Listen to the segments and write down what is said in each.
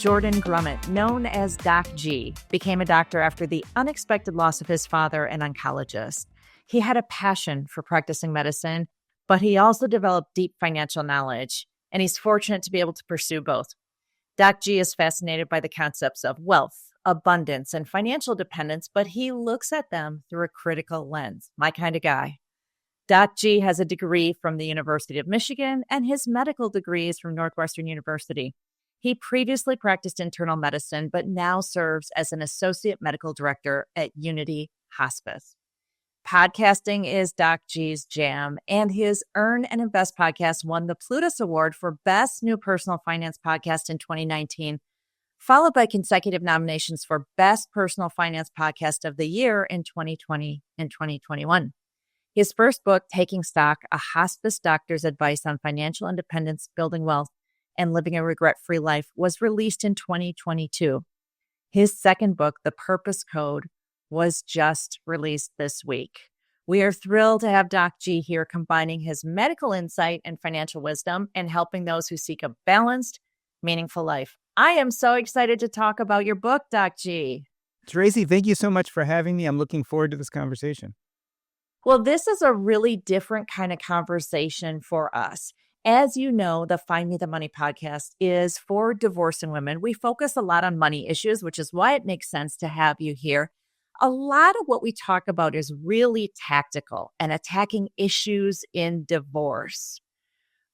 Jordan Grumet, known as Doc G, became a doctor after the unexpected loss of his father, an oncologist. He had a passion for practicing medicine, but he also developed deep financial knowledge, and he's fortunate to be able to pursue both. Doc G is fascinated by the concepts of wealth, abundance, and financial dependence, but he looks at them through a critical lens. My kind of guy. Doc G has a degree from the University of Michigan, and his medical degree is from Northwestern University. He previously practiced internal medicine, but now serves as an associate medical director at Unity Hospice. Podcasting is Doc G's jam, and his Earn and Invest podcast won the Plutus Award for Best New Personal Finance Podcast in 2019, followed by consecutive nominations for Best Personal Finance Podcast of the Year in 2020 and 2021. His first book, Taking Stock, A Hospice Doctor's Advice on Financial Independence, Building Wealth, and Living a Regret-Free Life, was released in 2022. His second book, The Purpose Code, was just released this week. We are thrilled to have Doc G here, combining his medical insight and financial wisdom and helping those who seek a balanced, meaningful life. I am so excited to talk about your book, Doc G. Tracy, thank you so much for having me. I'm looking forward to this conversation. Well, this is a really different kind of conversation for us. As you know, the Find Me the Money podcast is for divorcing women. We focus a lot on money issues, which is why it makes sense to have you here. A lot of what we talk about is really tactical and attacking issues in divorce.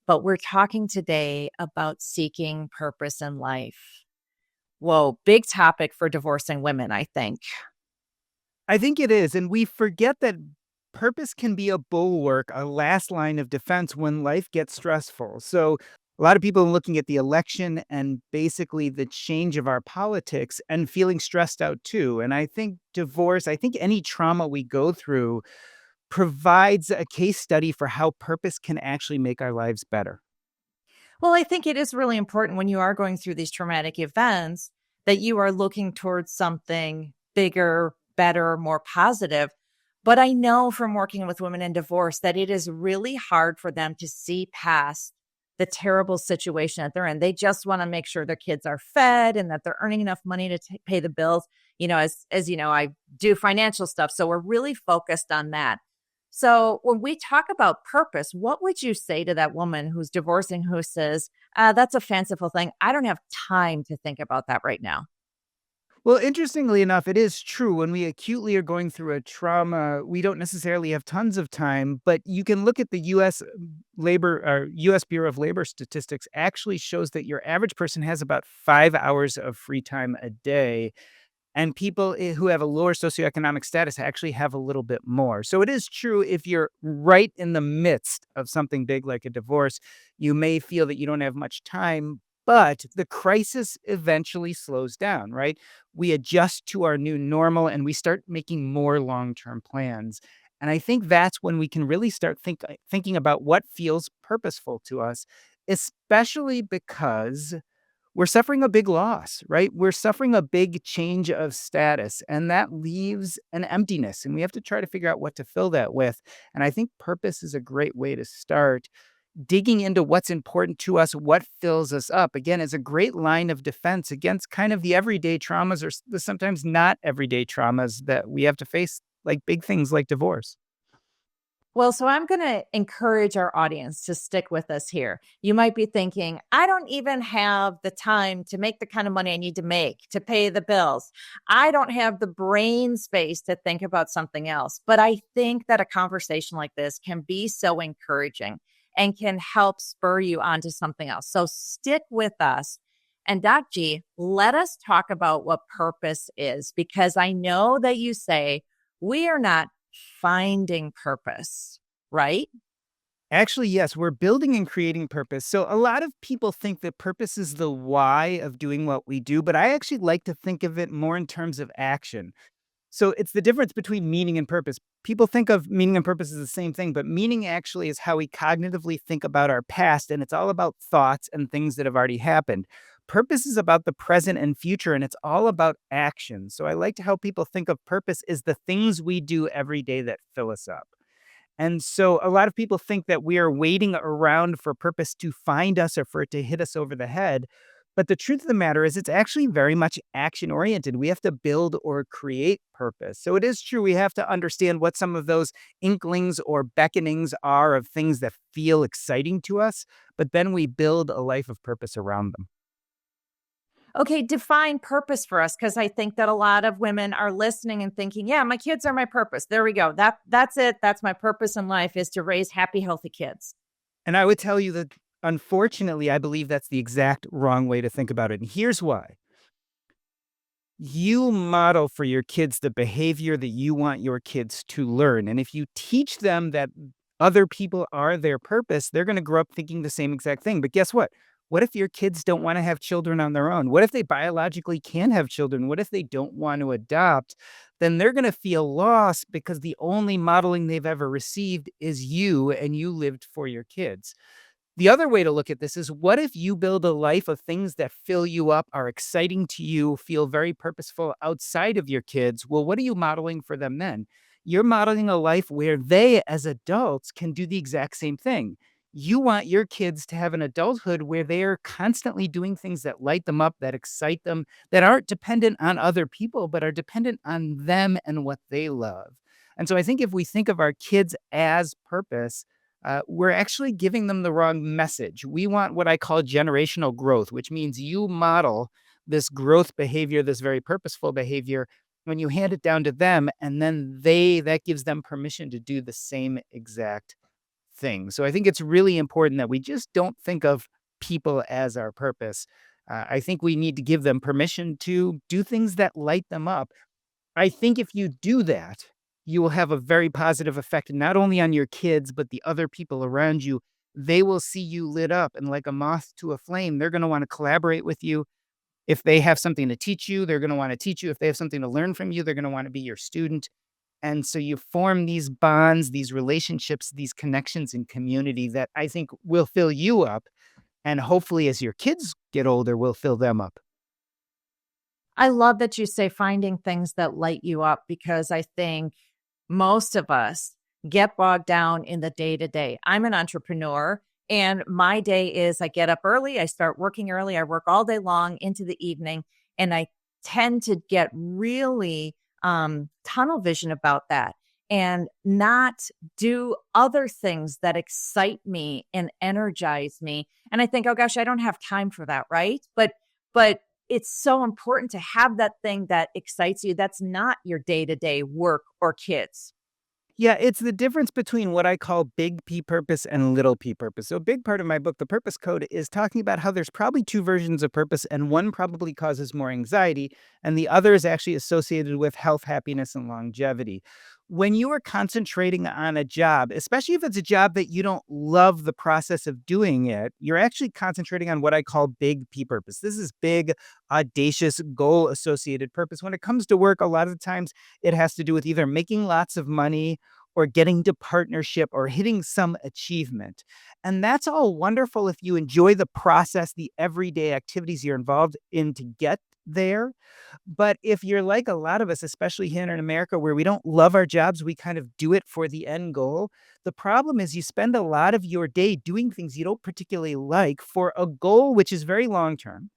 But we're talking today about seeking purpose in life. Whoa, big topic for divorcing women, I think. I think it is. And we forget that purpose can be a bulwark, a last line of defense when life gets stressful. So a lot of people are looking at the election and basically the change of our politics and feeling stressed out too. And I think divorce, I think any trauma we go through provides a case study for how purpose can actually make our lives better. Well, I think it is really important when you are going through these traumatic events that you are looking towards something bigger, better, more positive. But I know from working with women in divorce that it is really hard for them to see past the terrible situation that they're in. They just want to make sure their kids are fed and that they're earning enough money to pay the bills. You know, as you know, I do financial stuff, so we're really focused on that. So when we talk about purpose, what would you say to that woman who's divorcing who says, that's a fanciful thing. I don't have time to think about that right now? Well, interestingly enough, it is true. When we acutely are going through a trauma, we don't necessarily have tons of time, but you can look at the U.S. Bureau of Labor statistics actually shows that your average person has about 5 hours of free time a day. And people who have a lower socioeconomic status actually have a little bit more. So it is true, if you're right in the midst of something big like a divorce, you may feel that you don't have much time. But the crisis eventually slows down, right? We adjust to our new normal and we start making more long-term plans. And I think that's when we can really start thinking about what feels purposeful to us, especially because we're suffering a big loss, right? We're suffering a big change of status, and that leaves an emptiness. And we have to try to figure out what to fill that with. And I think purpose is a great way to start. Digging into what's important to us, what fills us up, again, is a great line of defense against kind of the everyday traumas or the sometimes not everyday traumas that we have to face, like big things like divorce. Well, so I'm going to encourage our audience to stick with us here. You might be thinking, I don't even have the time to make the kind of money I need to make to pay the bills. I don't have the brain space to think about something else. But I think that a conversation like this can be so encouraging and can help spur you onto something else. So stick with us. And Doc G, let us talk about what purpose is, because I know that you say we are not finding purpose, right? Actually, yes, we're building and creating purpose. So a lot of people think that purpose is the why of doing what we do, but I actually like to think of it more in terms of action. So it's the difference between meaning and purpose. People think of meaning and purpose as the same thing, but meaning actually is how we cognitively think about our past, and it's all about thoughts and things that have already happened. Purpose is about the present and future, and it's all about action. So I like to help people think of purpose as the things we do every day that fill us up. And so a lot of people think that we are waiting around for purpose to find us or for it to hit us over the head. But the truth of the matter is, it's actually very much action oriented. We have to build or create purpose. So it is true, we have to understand what some of those inklings or beckonings are of things that feel exciting to us, but then we build a life of purpose around them. Okay, define purpose for us because I think that a lot of women are listening and thinking, "Yeah, my kids are my purpose. There we go. That's it. That's my purpose in life is to raise happy, healthy kids." And I would tell you that, unfortunately, I believe that's the exact wrong way to think about it. And here's why. You model for your kids the behavior that you want your kids to learn. And if you teach them that other people are their purpose, they're going to grow up thinking the same exact thing. But guess what? What if your kids don't want to have children on their own? What if they biologically can have children? What if they don't want to adopt? Then they're going to feel lost because the only modeling they've ever received is you, and you lived for your kids. The other way to look at this is, what if you build a life of things that fill you up, are exciting to you, feel very purposeful outside of your kids? Well, what are you modeling for them then? You're modeling a life where they, as adults, can do the exact same thing. You want your kids to have an adulthood where they are constantly doing things that light them up, that excite them, that aren't dependent on other people, but are dependent on them and what they love. And so I think if we think of our kids as purpose, we're actually giving them the wrong message. We want what I call generational growth, which means you model this growth behavior, this very purposeful behavior, when you hand it down to them, and then that gives them permission to do the same exact thing. So I think it's really important that we just don't think of people as our purpose. I think we need to give them permission to do things that light them up. I think if you do that, you will have a very positive effect, not only on your kids, but the other people around you. They will see you lit up and like a moth to a flame. They're going to want to collaborate with you. If they have something to teach you, they're going to want to teach you. If they have something to learn from you, they're going to want to be your student. And so you form these bonds, these relationships, these connections in community that I think will fill you up. And hopefully, as your kids get older, will fill them up. I love that you say finding things that light you up because I think most of us get bogged down in the day to day. I'm an entrepreneur and my day is I get up early, I start working early, I work all day long into the evening, and I tend to get really tunnel vision about that and not do other things that excite me and energize me. And I think, oh gosh, I don't have time for that, right? But it's so important to have that thing that excites you. That's not your day to day work or kids. Yeah, it's the difference between what I call big P purpose and little p purpose. So, a big part of my book, The Purpose Code, is talking about how there's probably two versions of purpose, and one probably causes more anxiety, and the other is actually associated with health, happiness, and longevity. When you are concentrating on a job, especially if it's a job that you don't love the process of doing it, you're actually concentrating on what I call big P purpose. This is big, audacious, goal associated purpose. When it comes to work, a lot of the times it has to do with either making lots of money or getting to partnership or hitting some achievement. And that's all wonderful if you enjoy the process, the everyday activities you're involved in to get there. But if you're like a lot of us, especially here in America, where we don't love our jobs, we kind of do it for the end goal. The problem is you spend a lot of your day doing things you don't particularly like for a goal, which is very long term.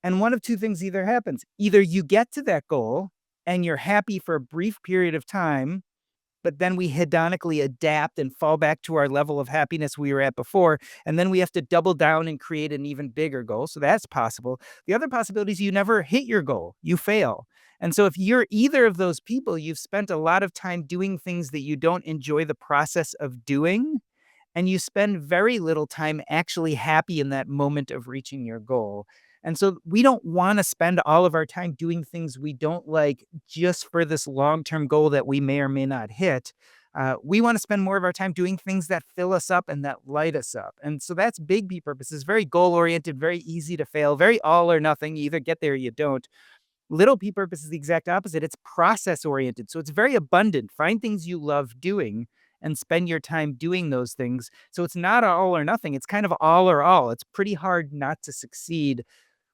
And one of two things either happens: either you get to that goal and you're happy for a brief period of time, but then we hedonically adapt and fall back to our level of happiness we were at before. And then we have to double down and create an even bigger goal. So that's possible. The other possibility is you never hit your goal, you fail. And so if you're either of those people, you've spent a lot of time doing things that you don't enjoy the process of doing, and you spend very little time actually happy in that moment of reaching your goal. And so we don't want to spend all of our time doing things we don't like just for this long term goal that we may or may not hit. We want to spend more of our time doing things that fill us up and that light us up. And so that's big B purpose. It's very goal oriented, very easy to fail, very all or nothing. You either get there or you don't. Little p purpose is the exact opposite. It's process oriented. So it's very abundant. Find things you love doing and spend your time doing those things. So it's not all or nothing. It's kind of all or all. It's pretty hard not to succeed.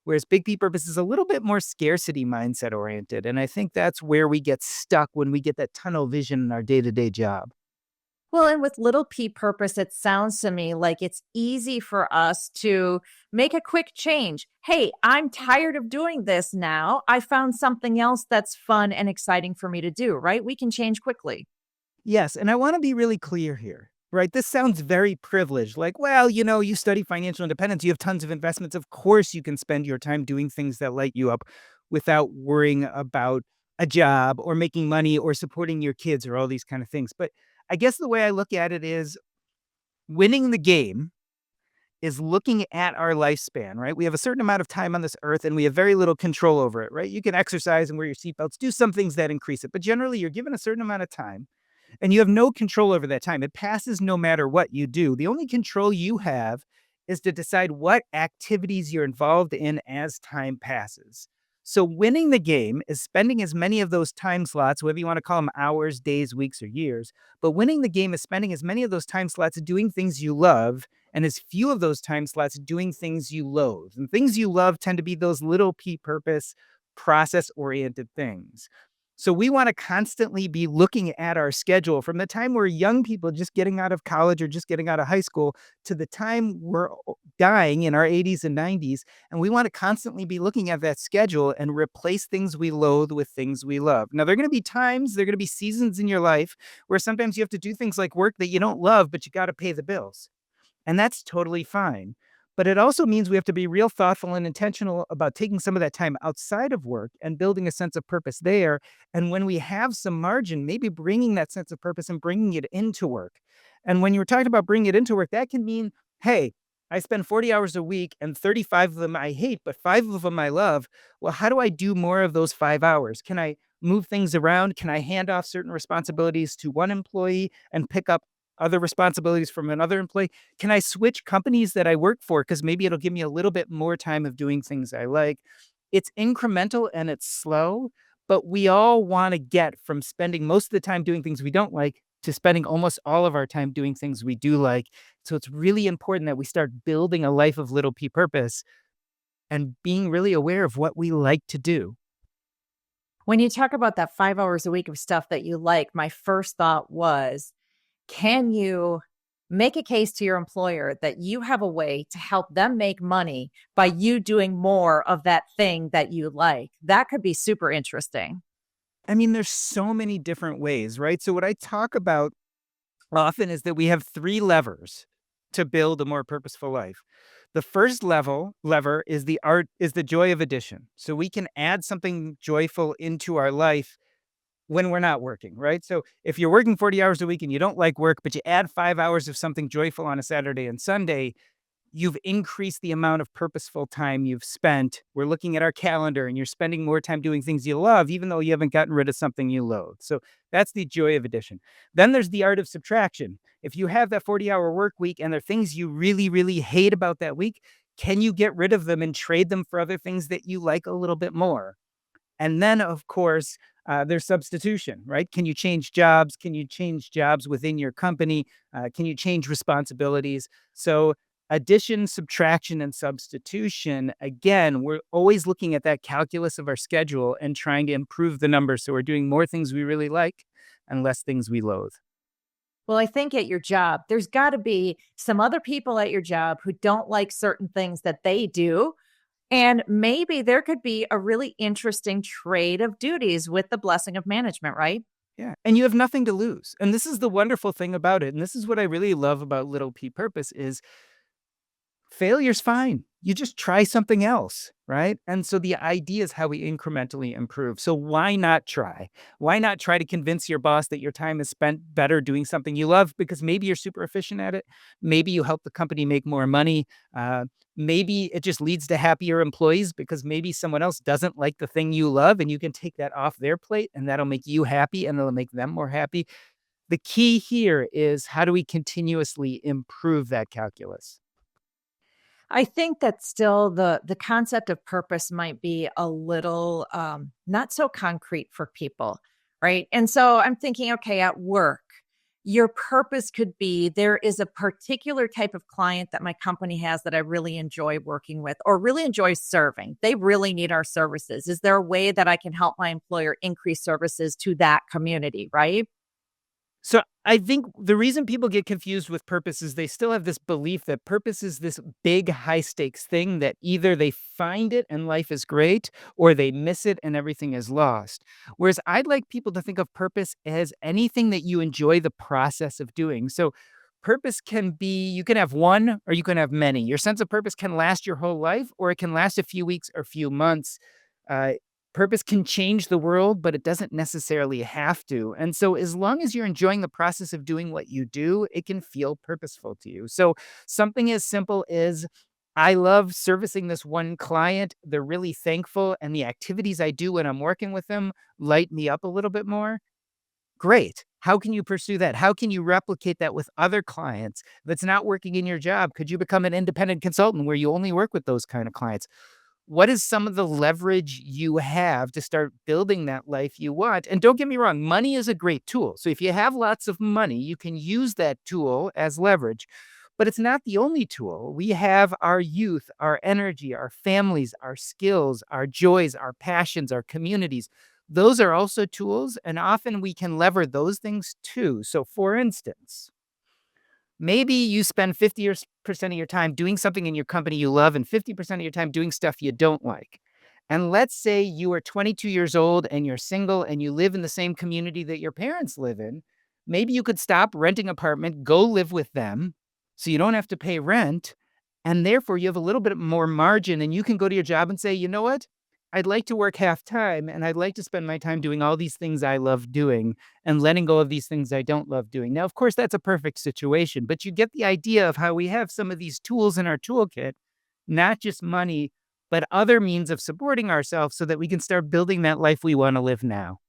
Whereas big P purpose is a little bit more scarcity mindset oriented. And I think that's where we get stuck when we get that tunnel vision in our day to day job. Well, and with little p purpose, it sounds to me like it's easy for us to make a quick change. Hey, I'm tired of doing this now. I found something else that's fun and exciting for me to do, right? We can change quickly. Yes, and I want to be really clear here, right? This sounds very privileged. Like, well, you study financial independence, you have tons of investments. Of course, you can spend your time doing things that light you up without worrying about a job or making money or supporting your kids or all these kind of things. But I guess the way I look at it is winning the game is looking at our lifespan, right? We have a certain amount of time on this earth and we have very little control over it, right? You can exercise and wear your seatbelts, do some things that increase it, but generally you're given a certain amount of time and you have no control over that time. It passes no matter what you do. The only control you have is to decide what activities you're involved in as time passes. So, winning the game is spending as many of those time slots, whether you want to call them hours, days, weeks, or years. But winning the game is spending as many of those time slots doing things you love and as few of those time slots doing things you loathe. And things you love tend to be those little p purpose, process oriented things. So we want to constantly be looking at our schedule from the time we're young people just getting out of college or just getting out of high school to the time we're dying in our 80s and 90s. And we want to constantly be looking at that schedule and replace things we loathe with things we love. Now, there are going to be times, there are going to be seasons in your life where sometimes you have to do things like work that you don't love, but you got to pay the bills. And that's totally fine. But it also means we have to be real thoughtful and intentional about taking some of that time outside of work and building a sense of purpose there. And when we have some margin, maybe bringing that sense of purpose and bringing it into work. And when you're talking about bringing it into work, that can mean, hey, I spend 40 hours a week and 35 of them I hate, but 5 of them I love. Well, how do I do more of those 5 hours? Can I move things around? Can I hand off certain responsibilities to one employee and pick up other responsibilities from another employee? Can I switch companies that I work for? Because maybe it'll give me a little bit more time of doing things I like. It's incremental and it's slow, but we all want to get from spending most of the time doing things we don't like to spending almost all of our time doing things we do like. So it's really important that we start building a life of little p purpose and being really aware of what we like to do. When you talk about that 5 hours a week of stuff that you like, my first thought was, can you make a case to your employer that you have a way to help them make money by you doing more of that thing that you like? That could be super interesting. I mean, there's so many different ways, right? So what I talk about often is that we have 3 levers to build a more purposeful life. The first lever is the joy of addition. So we can add something joyful into our life when we're not working, right? So if you're working 40 hours a week and you don't like work, but you add 5 hours of something joyful on a Saturday and Sunday, you've increased the amount of purposeful time you've spent. We're looking at our calendar and you're spending more time doing things you love, even though you haven't gotten rid of something you loathe. So that's the joy of addition. Then there's the art of subtraction. If you have that 40-hour work week and there are things you really, really hate about that week, can you get rid of them and trade them for other things that you like a little bit more? And then, of course, there's substitution, right? Can you change jobs? Can you change jobs within your company? Can you change responsibilities? So, addition, subtraction, and substitution, again, we're always looking at that calculus of our schedule and trying to improve the numbers. So, we're doing more things we really like and less things we loathe. Well, I think at your job, there's got to be some other people at your job who don't like certain things that they do. And maybe there could be a really interesting trade of duties with the blessing of management, right? Yeah. And you have nothing to lose. And this is the wonderful thing about it. And this is what I really love about Little P Purpose is failure's fine. You just try something else, right? And so the idea is how we incrementally improve. So why not try? Why not try to convince your boss that your time is spent better doing something you love because maybe you're super efficient at it. Maybe you help the company make more money. Maybe it just leads to happier employees because maybe someone else doesn't like the thing you love and you can take that off their plate and that'll make you happy and it'll make them more happy. The key here is how do we continuously improve that calculus? I think that still the concept of purpose might be a little not so concrete for people, right? And so I'm thinking, okay, at work, your purpose could be there is a particular type of client that my company has that I really enjoy working with or really enjoy serving. They really need our services. Is there a way that I can help my employer increase services to that community, right? So I think the reason people get confused with purpose is they still have this belief that purpose is this big high stakes thing that either they find it and life is great or they miss it and everything is lost. Whereas I'd like people to think of purpose as anything that you enjoy the process of doing. So purpose can be you can have one or you can have many. Your sense of purpose can last your whole life or it can last a few weeks or a few months. Uh, Purpose can change the world, but it doesn't necessarily have to. And so, as long as you're enjoying the process of doing what you do, it can feel purposeful to you. So, something as simple as I love servicing this one client. They're really thankful, and the activities I do when I'm working with them light me up a little bit more. Great. How can you pursue that? How can you replicate that with other clients? If it's not working in your job, could you become an independent consultant where you only work with those kind of clients? What is some of the leverage you have to start building that life you want? And don't get me wrong, money is a great tool. So if you have lots of money, you can use that tool as leverage. But it's not the only tool. We have our youth, our energy, our families, our skills, our joys, our passions, our communities. Those are also tools, and often we can lever those things too. So, for instance, maybe you spend 50% of your time doing something in your company you love and 50% of your time doing stuff you don't like. And let's say you are 22 years old and you're single and you live in the same community that your parents live in. Maybe you could stop renting an apartment, go live with them so you don't have to pay rent. And therefore, you have a little bit more margin and you can go to your job and say, you know what? I'd like to work half time and I'd like to spend my time doing all these things I love doing and letting go of these things I don't love doing. Now, of course, that's a perfect situation, but you get the idea of how we have some of these tools in our toolkit, not just money, but other means of supporting ourselves so that we can start building that life we want to live now.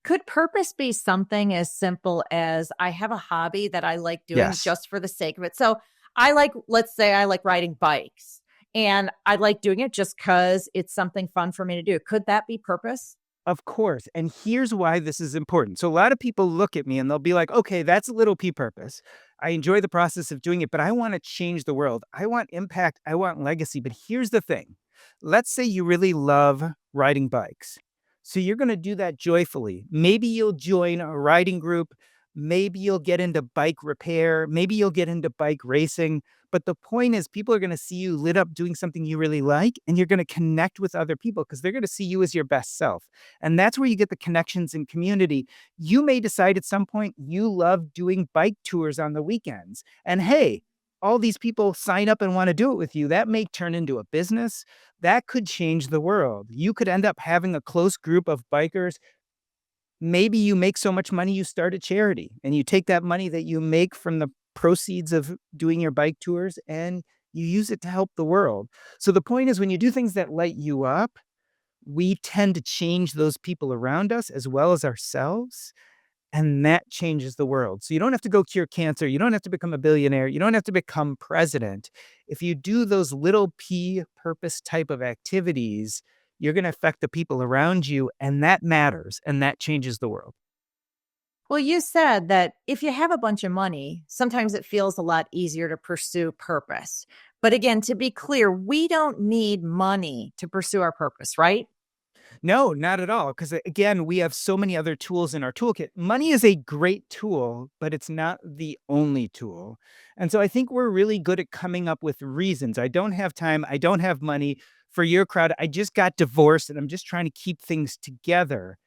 Could purpose be something as simple as I have a hobby that I like doing Yes. just for the sake of it? So I like, let's say I like riding bikes and I like doing it just because it's something fun for me to do. Could that be purpose? Of course. And here's why this is important. So, a lot of people look at me and they'll be like, okay, that's a little p purpose. I enjoy the process of doing it, but I want to change the world. I want impact. I want legacy. But here's the thing, let's say you really love riding bikes. So, you're going to do that joyfully. Maybe you'll join a riding group. Maybe you'll get into bike repair. Maybe you'll get into bike racing. But the point is, people are going to see you lit up doing something you really like, and you're going to connect with other people because they're going to see you as your best self. And that's where you get the connections and community. You may decide at some point you love doing bike tours on the weekends. And hey, all these people sign up and want to do it with you. That may turn into a business. That could change the world. You could end up having a close group of bikers. Maybe you make so much money, you start a charity and you take that money that you make from the proceeds of doing your bike tours and you use it to help the world. So the point is, when you do things that light you up, we tend to change those people around us as well as ourselves, and that changes the world. So you don't have to go cure cancer, you don't have to become a billionaire, you don't have to become president. If you do those little p purpose type of activities, you're going to affect the people around you, and that matters, and that changes the world. Well, you said that if you have a bunch of money, sometimes it feels a lot easier to pursue purpose. But again, to be clear, we don't need money to pursue our purpose, right? No, not at all. Because again, we have so many other tools in our toolkit. Money is a great tool, but it's not the only tool. And so I think we're really good at coming up with reasons. I don't have time. I don't have money. For your crowd, I just got divorced and I'm just trying to keep things together.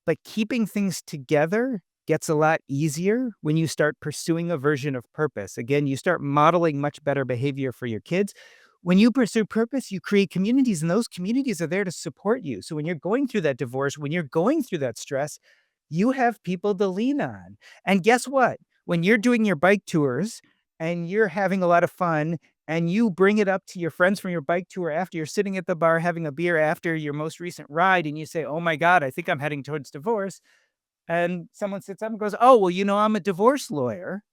But keeping things together gets a lot easier when you start pursuing a version of purpose. Again, you start modeling much better behavior for your kids. When you pursue purpose, you create communities, and those communities are there to support you. So when you're going through that divorce, when you're going through that stress, you have people to lean on. And guess what? When you're doing your bike tours and you're having a lot of fun and you bring it up to your friends from your bike tour after you're sitting at the bar having a beer after your most recent ride and you say, "Oh my God, I think I'm heading towards divorce." And someone sits up and goes, "Oh, well, I'm a divorce lawyer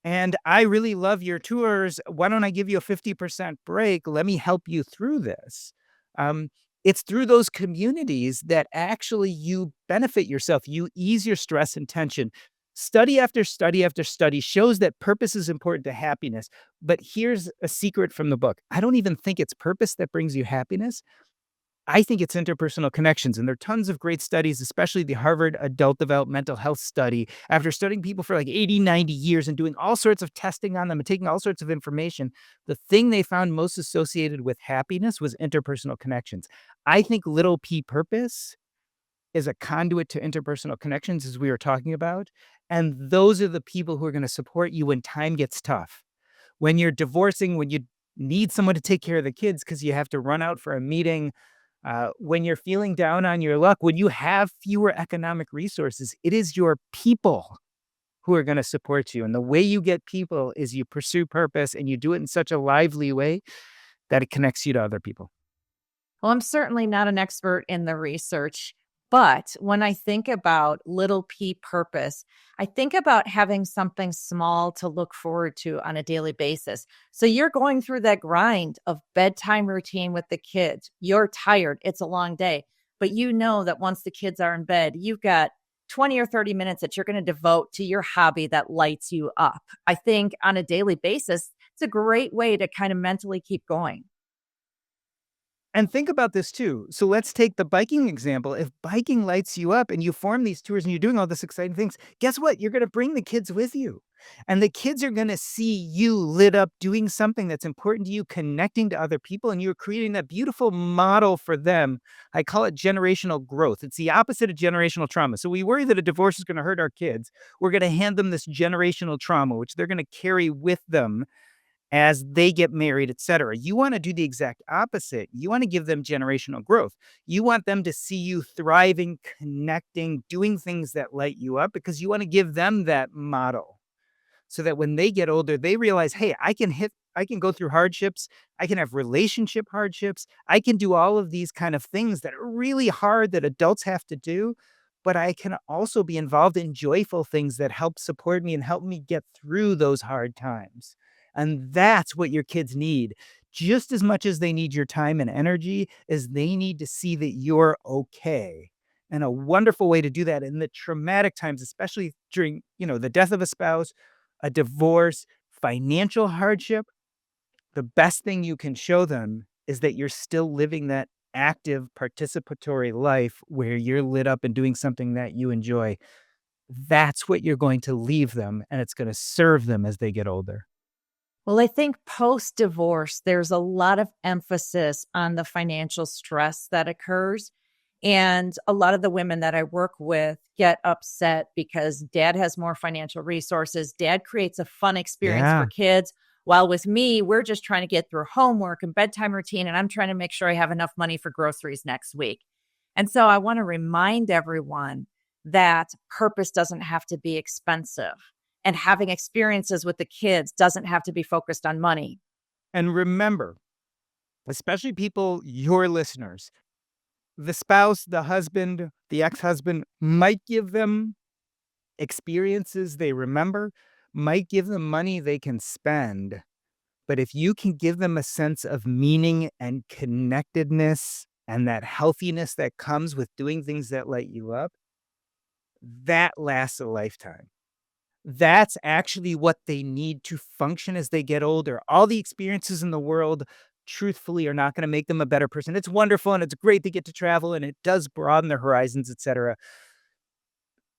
and I really love your tours. Why don't I give you a 50% break? Let me help you through this." Um, it's through those communities that actually you benefit yourself. You ease your stress and tension. Study after study after study shows that purpose is important to happiness. But here's a secret from the book: I don't even think it's purpose that brings you happiness. I think it's interpersonal connections. And there are tons of great studies, especially the Harvard Adult Developmental Health Study. After studying people for like 80, 90 years and doing all sorts of testing on them and taking all sorts of information, the thing they found most associated with happiness was interpersonal connections. I think little p purpose is a conduit to interpersonal connections, as we were talking about. And those are the people who are going to support you when time gets tough. When you're divorcing, when you need someone to take care of the kids because you have to run out for a meeting, when you're feeling down on your luck, when you have fewer economic resources, it is your people who are going to support you. And the way you get people is you pursue purpose and you do it in such a lively way that it connects you to other people. Well, I'm certainly not an expert in the research, but when I think about little p purpose, I think about having something small to look forward to on a daily basis. So you're going through that grind of bedtime routine with the kids. You're tired. It's a long day, but you know that once the kids are in bed, you've got 20 or 30 minutes that you're going to devote to your hobby that lights you up. I think on a daily basis, it's a great way to kind of mentally keep going. And think about this too. So let's take the biking example. If biking lights you up and you form these tours and you're doing all this exciting things, guess what? You're going to bring the kids with you. And the kids are going to see you lit up doing something that's important to you, connecting to other people, and you're creating that beautiful model for them. I call it generational growth. It's the opposite of generational trauma. So we worry that a divorce is going to hurt our kids. We're going to hand them this generational trauma, which they're going to carry with them as they get married, etc. You want to do the exact opposite. You want to give them generational growth. You want them to see you thriving, connecting, doing things that light you up because you want to give them that model so that when they get older, they realize, hey, I can go through hardships. I can have relationship hardships. I can do all of these kind of things that are really hard that adults have to do. But I can also be involved in joyful things that help support me and help me get through those hard times. And that's what your kids need. Just as much as they need your time and energy, as they need to see that you're okay. And a wonderful way to do that in the traumatic times, especially during, the death of a spouse, a divorce, financial hardship, the best thing you can show them is that you're still living that active participatory life where you're lit up and doing something that you enjoy. That's what you're going to leave them, and it's going to serve them as they get older. Well, I think post divorce, there's a lot of emphasis on the financial stress that occurs. And a lot of the women that I work with get upset because dad has more financial resources. Dad creates a fun experience for Yeah. kids. While with me, we're just trying to get through homework and bedtime routine. And I'm trying to make sure I have enough money for groceries next week. And so I want to remind everyone that purpose doesn't have to be expensive. And having experiences with the kids doesn't have to be focused on money. And remember, especially people, your listeners, the spouse, the husband, the ex husband might give them experiences they remember, might give them money they can spend. But if you can give them a sense of meaning and connectedness and that healthiness that comes with doing things that light you up, that lasts a lifetime. That's actually what they need to function as they get older. All the experiences in the world, truthfully, are not going to make them a better person. It's wonderful and it's great to get to travel and it does broaden their horizons, etc.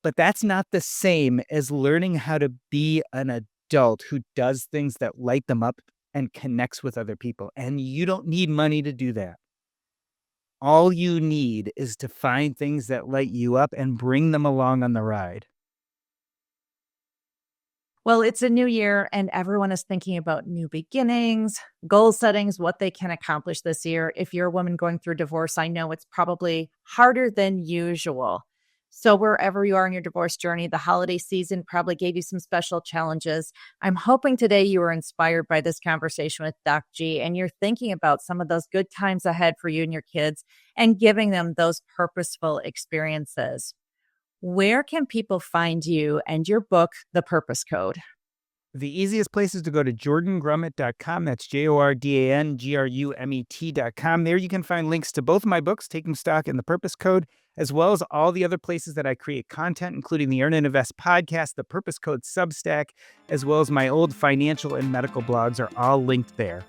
But that's not the same as learning how to be an adult who does things that light them up and connects with other people. And you don't need money to do that. All you need is to find things that light you up and bring them along on the ride. Well, it's a new year and everyone is thinking about new beginnings, goal settings, what they can accomplish this year. If you're a woman going through divorce, I know it's probably harder than usual. So, wherever you are in your divorce journey, the holiday season probably gave you some special challenges. I'm hoping today you were inspired by this conversation with Doc G and you're thinking about some of those good times ahead for you and your kids and giving them those purposeful experiences. Where can people find you and your book, The Purpose Code? The easiest place is to go to jordangrumet.com. That's JORDANGRUMET.com. There you can find links to both of my books, Taking Stock and The Purpose Code, as well as all the other places that I create content, including the Earn and Invest podcast, the Purpose Code Substack, as well as my old financial and medical blogs are all linked there.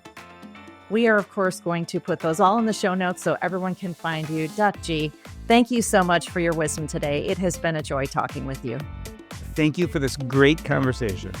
We are, of course, going to put those all in the show notes so everyone can find you. Doc G, thank you so much for your wisdom today. It has been a joy talking with you. Thank you for this great conversation.